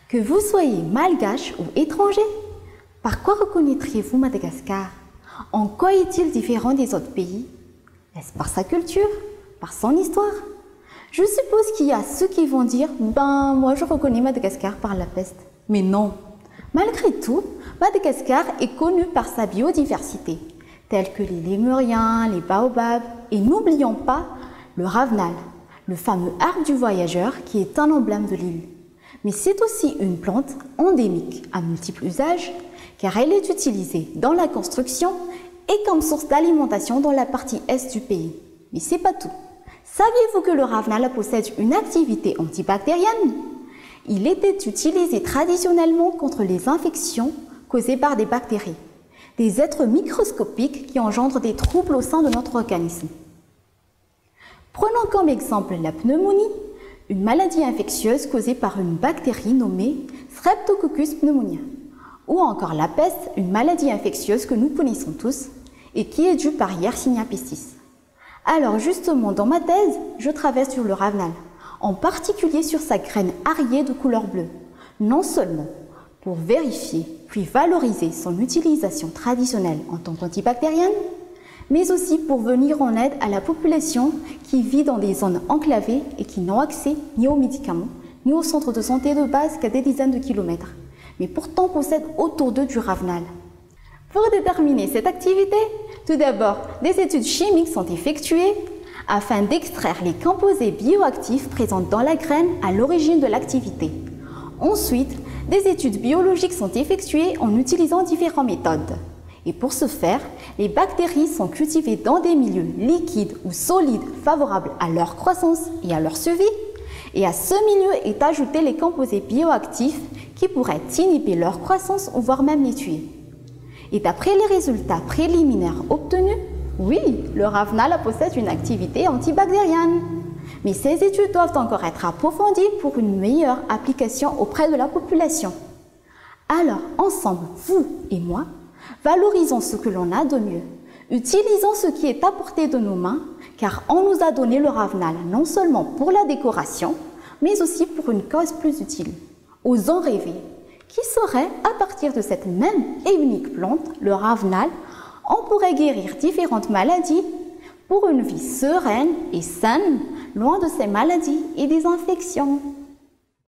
Que vous soyez malgache ou étranger, par quoi reconnaîtriez-vous Madagascar? En quoi est-il différent des autres pays? Est-ce par sa culture? Par son histoire? Je suppose qu'il y a ceux qui vont dire « Ben, moi je reconnais Madagascar par la peste ». Mais non. Malgré tout, Madagascar est connu par sa biodiversité, tels que les lémuriens, les baobabs, et n'oublions pas le ravenal, le fameux arbre du voyageur qui est un emblème de l'île. Mais c'est aussi une plante endémique à multiples usages, car elle est utilisée dans la construction et comme source d'alimentation dans la partie est du pays. Mais c'est pas tout. Saviez-vous que le ravenal possède une activité antibactérienne? Il était utilisé traditionnellement contre les infections causées par des bactéries, des êtres microscopiques qui engendrent des troubles au sein de notre organisme. Prenons comme exemple la pneumonie, une maladie infectieuse causée par une bactérie nommée Streptococcus pneumoniae, ou encore la peste, une maladie infectieuse que nous connaissons tous et qui est due par Yersinia pestis. Alors justement, dans ma thèse, je travaille sur le ravenal, en particulier sur sa graine ariée de couleur bleue, non seulement pour vérifier puis valoriser son utilisation traditionnelle en tant qu'antibactérienne, mais aussi pour venir en aide à la population qui vit dans des zones enclavées et qui n'ont accès ni aux médicaments, ni aux centres de santé de base qu'à des dizaines de kilomètres, mais pourtant possèdent autour d'eux du ravenal. Pour déterminer cette activité, tout d'abord, des études chimiques sont effectuées afin d'extraire les composés bioactifs présents dans la graine à l'origine de l'activité. Ensuite, des études biologiques sont effectuées en utilisant différentes méthodes. Et pour ce faire, les bactéries sont cultivées dans des milieux liquides ou solides favorables à leur croissance et à leur survie. Et à ce milieu est ajouté les composés bioactifs qui pourraient inhiber leur croissance ou voire même les tuer. Et d'après les résultats préliminaires obtenus, oui, le ravenal possède une activité antibactérienne. Mais ces études doivent encore être approfondies pour une meilleure application auprès de la population. Alors, ensemble, vous et moi, valorisons ce que l'on a de mieux. Utilisons ce qui est à portée de nos mains, car on nous a donné le ravenal non seulement pour la décoration, mais aussi pour une cause plus utile. Osons rêver. Qui saurait, à partir de cette même et unique plante, le ravenal, on pourrait guérir différentes maladies pour une vie sereine et saine, loin de ces maladies et des infections.